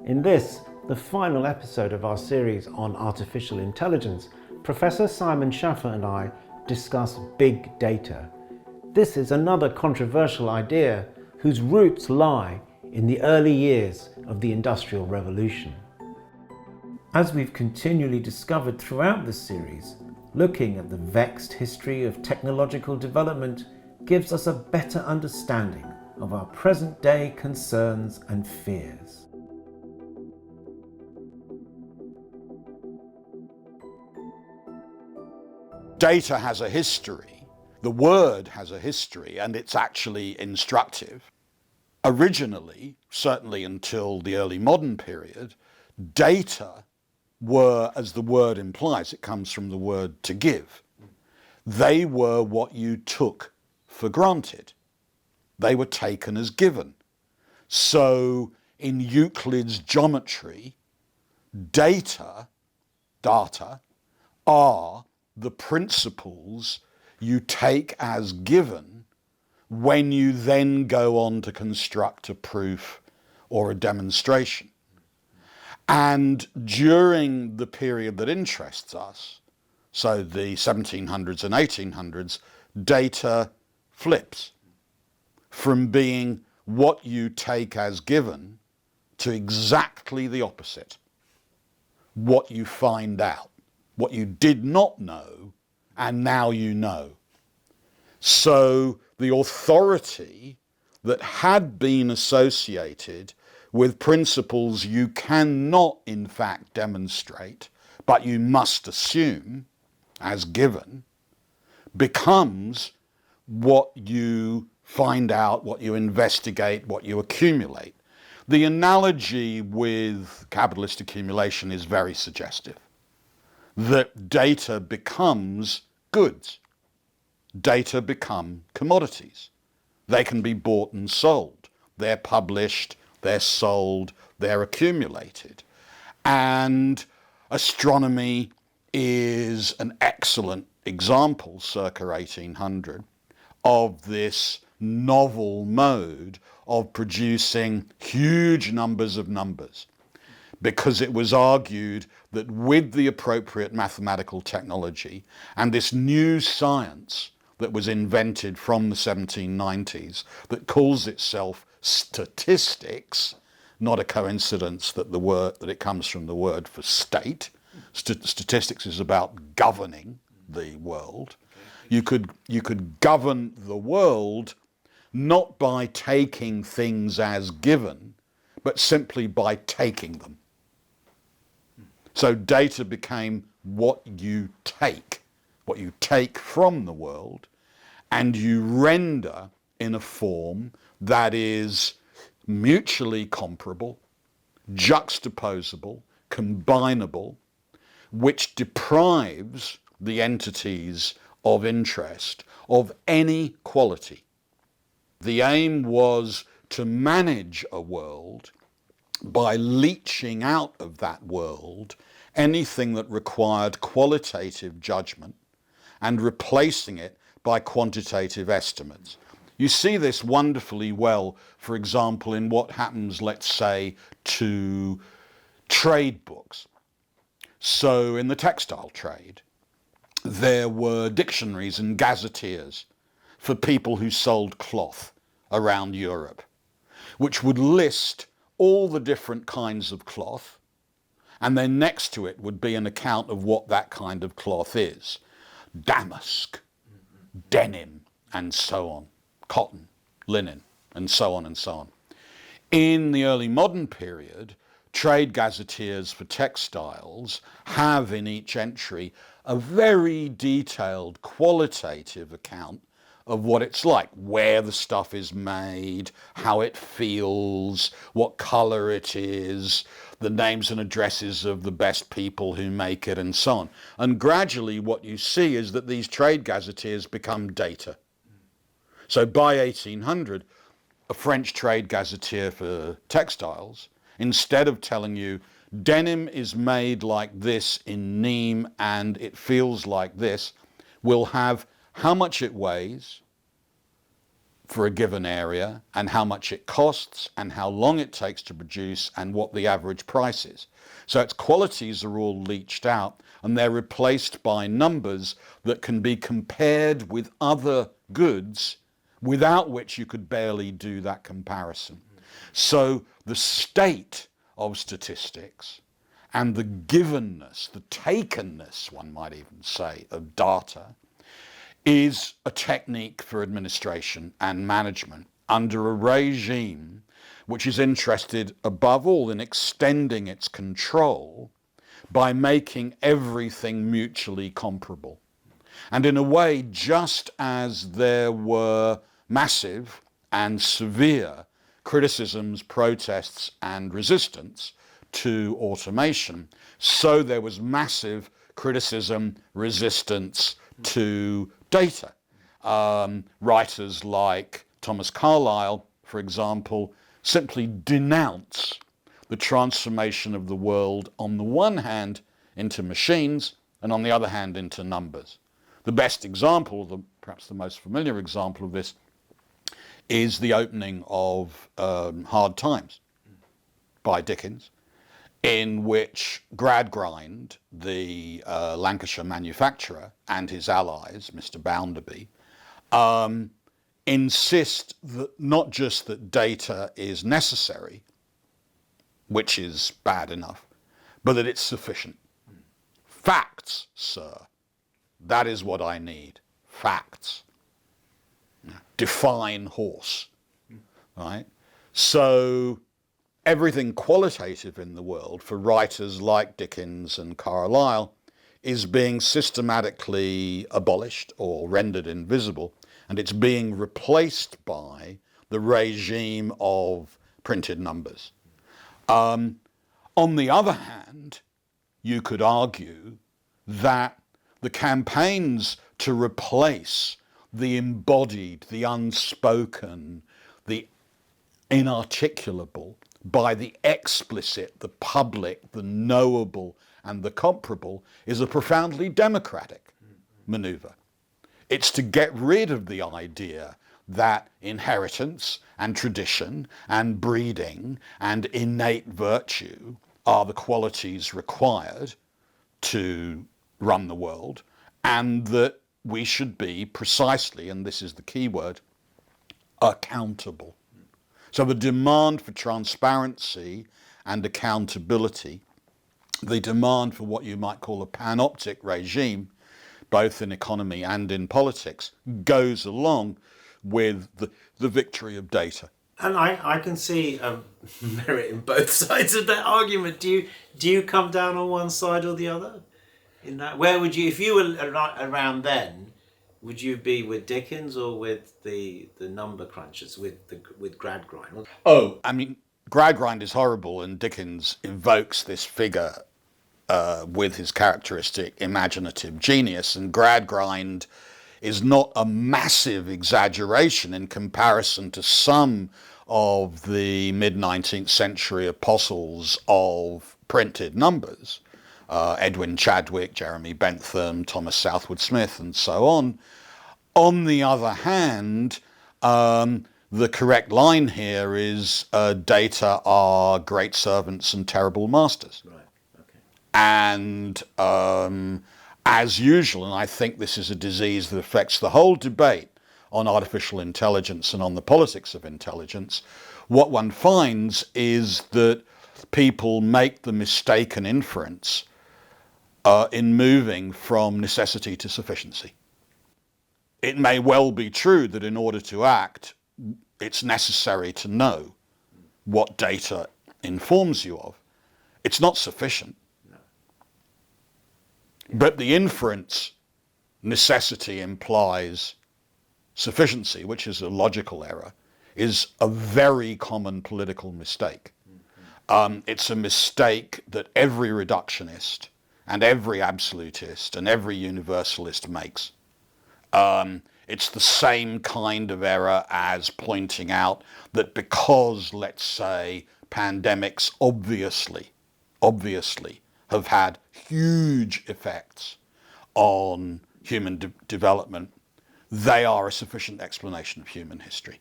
In this, the final episode of our series on artificial intelligence, Professor Simon Schaffer and I discuss big data. This is another controversial idea whose roots lie in the early years of the Industrial Revolution. As we've continually discovered throughout this series, looking at the vexed history of technological development gives us a better understanding of our present-day concerns and fears. Data has a history, the word has a history, and it's actually instructive. Originally, certainly until the early modern period, data were, as the word implies, it comes from the word to give. They were what you took for granted. They were taken as given. So in Euclid's geometry, data are the principles you take as given when you then go on to construct a proof or a demonstration. And during the period that interests us, so the 1700s and 1800s, data flips from being what you take as given to exactly the opposite. What you find out, what you did not know, and now you know. So the authority that had been associated with principles you cannot in fact demonstrate, but you must assume as given, becomes what you find out, what you investigate, what you accumulate. The analogy with capitalist accumulation is very suggestive. That data becomes goods. Data become commodities. They can be bought and sold. They're published, they're sold, they're accumulated. And astronomy is an excellent example, circa 1800, of this novel mode of producing huge numbers of numbers, because it was argued that with the appropriate mathematical technology and this new science that was invented from the 1790s that calls itself statistics, not a coincidence that it comes from the word for state. Statistics is about governing the world. You could govern the world not by taking things as given, but simply by taking them. So data became what you take from the world, and you render in a form that is mutually comparable, juxtaposable, combinable, which deprives the entities of interest of any quality. The aim was to manage a world by leaching out of that world anything that required qualitative judgment and replacing it by quantitative estimates. You see this wonderfully well, for example, in what happens, let's say, to trade books. So in the textile trade, there were dictionaries and gazetteers for people who sold cloth around Europe, which would list all the different kinds of cloth, and then next to it would be an account of what that kind of cloth is. Damask, denim, and so on. Cotton, linen, and so on and so on. In the early modern period, trade gazetteers for textiles have in each entry a very detailed qualitative account of what it's like, where the stuff is made, how it feels, what colour it is, the names and addresses of the best people who make it, and so on. And gradually what you see is that these trade gazetteers become data. So by 1800, a French trade gazetteer for textiles, instead of telling you denim is made like this in Nîmes and it feels like this, will have how much it weighs, for a given area and how much it costs and how long it takes to produce and what the average price is. So its qualities are all leached out and they're replaced by numbers that can be compared with other goods without which you could barely do that comparison. So the state of statistics and the givenness, the takenness, one might even say, of data is a technique for administration and management under a regime which is interested above all in extending its control by making everything mutually comparable. And in a way, just as there were massive and severe criticisms, protests and resistance to automation, so there was massive criticism, resistance to data. Writers like Thomas Carlyle, for example, simply denounce the transformation of the world on the one hand into machines and on the other hand into numbers. The best example, perhaps the most familiar example of this, is the opening of Hard Times by Dickens, in which Gradgrind, the Lancashire manufacturer, and his allies, Mr. Bounderby, insist that not just that data is necessary, which is bad enough, but that it's sufficient. Facts, sir. That is what I need. Facts. Define horse. Right? So everything qualitative in the world for writers like Dickens and Carlyle is being systematically abolished or rendered invisible, and it's being replaced by the regime of printed numbers. On the other hand, you could argue that the campaigns to replace the embodied, the unspoken, the inarticulable by the explicit, the public, the knowable and the comparable is a profoundly democratic maneuver. It's to get rid of the idea that inheritance and tradition and breeding and innate virtue are the qualities required to run the world, and that we should be precisely, and this is the key word, accountable. So the demand for transparency and accountability, the demand for what you might call a panoptic regime, both in economy and in politics, goes along with the victory of data. And I can see merit in both sides of that argument. Do you come down on one side or the other? In that, where would you, if you were around then, would you be with Dickens or with the number crunchers, with Gradgrind? Oh, I mean, Gradgrind is horrible, and Dickens evokes this figure with his characteristic imaginative genius, and Gradgrind is not a massive exaggeration in comparison to some of the mid-19th century apostles of printed numbers. Edwin Chadwick, Jeremy Bentham, Thomas Southwood Smith, and so on. On the other hand, the correct line here is data are great servants and terrible masters. Right. Okay. And as usual, and I think this is a disease that affects the whole debate on artificial intelligence and on the politics of intelligence, what one finds is that people make the mistaken inference in moving from necessity to sufficiency. It may well be true that in order to act, it's necessary to know what data informs you of. It's not sufficient. No. But the inference, necessity implies sufficiency, which is a logical error, is a very common political mistake. It's a mistake that every reductionist and every absolutist and every universalist makes. It's the same kind of error as pointing out that because, let's say, pandemics obviously have had huge effects on human development, they are a sufficient explanation of human history.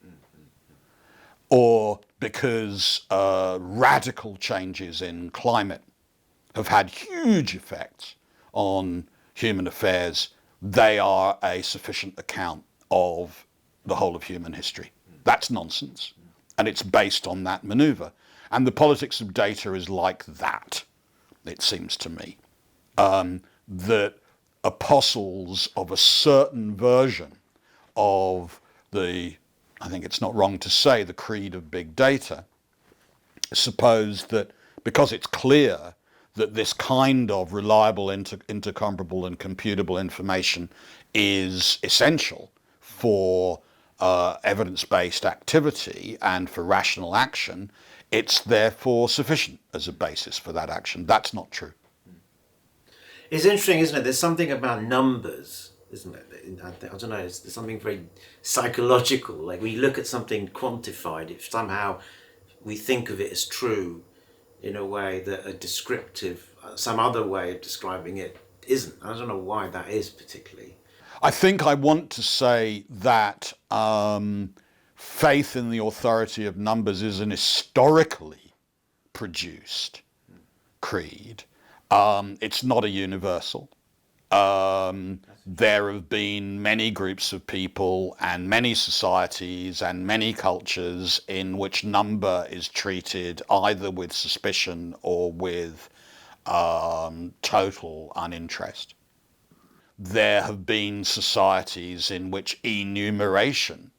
Or because radical changes in climate have had huge effects on human affairs, they are a sufficient account of the whole of human history. That's nonsense, and it's based on that maneuver. And the politics of data is like that, it seems to me, that apostles of a certain version of the, I think it's not wrong to say, the creed of big data, suppose that because it's clear that this kind of reliable, intercomparable and computable information is essential for evidence-based activity and for rational action, it's therefore sufficient as a basis for that action. That's not true. It's interesting, isn't it? There's something about numbers, isn't it? I don't know, there's something very psychological. Like when you look at something quantified, if somehow we think of it as true in a way that a descriptive, some other way of describing it isn't. I don't know why that is particularly. I think I want to say that faith in the authority of numbers is an historically produced creed. It's not a universal. There have been many groups of people and many societies and many cultures in which number is treated either with suspicion or with total uninterest. There have been societies in which enumeration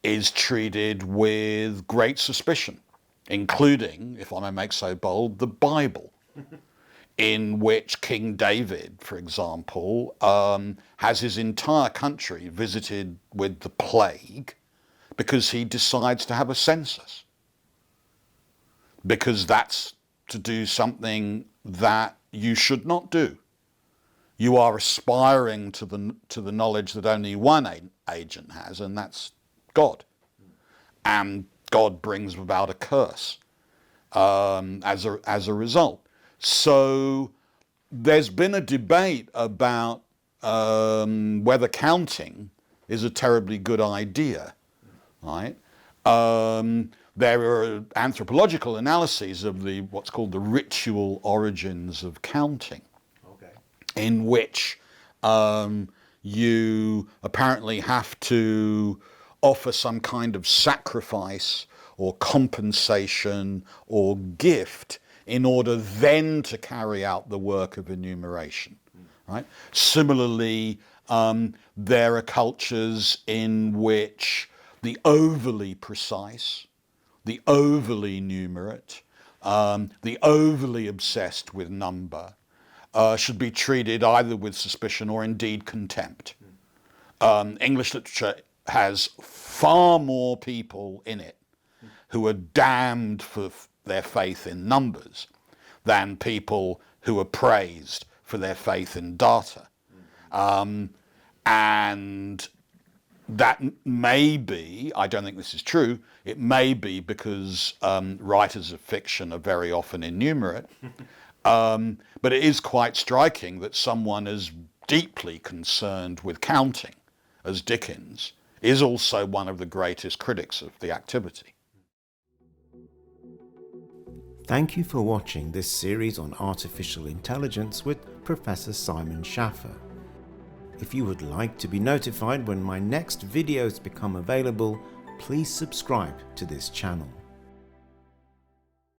is treated with great suspicion, including, if I may make so bold, the Bible, in which King David, for example, has his entire country visited with the plague because he decides to have a census, because that's to do something that you should not do. You are aspiring to the knowledge that only one agent has, and that's God. And God brings about a curse as a result. So there's been a debate about whether counting is a terribly good idea, right? There are anthropological analyses of what's called the ritual origins of counting, in which you apparently have to offer some kind of sacrifice or compensation or gift in order then to carry out the work of enumeration, right? Similarly, there are cultures in which the overly precise, the overly numerate, the overly obsessed with number should be treated either with suspicion or indeed contempt. English literature has far more people in it who are damned for their faith in numbers than people who are praised for their faith in data. And that may be, I don't think this is true, it may be because writers of fiction are very often innumerate, but it is quite striking that someone as deeply concerned with counting as Dickens is also one of the greatest critics of the activity. Thank you for watching this series on artificial intelligence with Professor Simon Schaffer. If you would like to be notified when my next videos become available, please subscribe to this channel.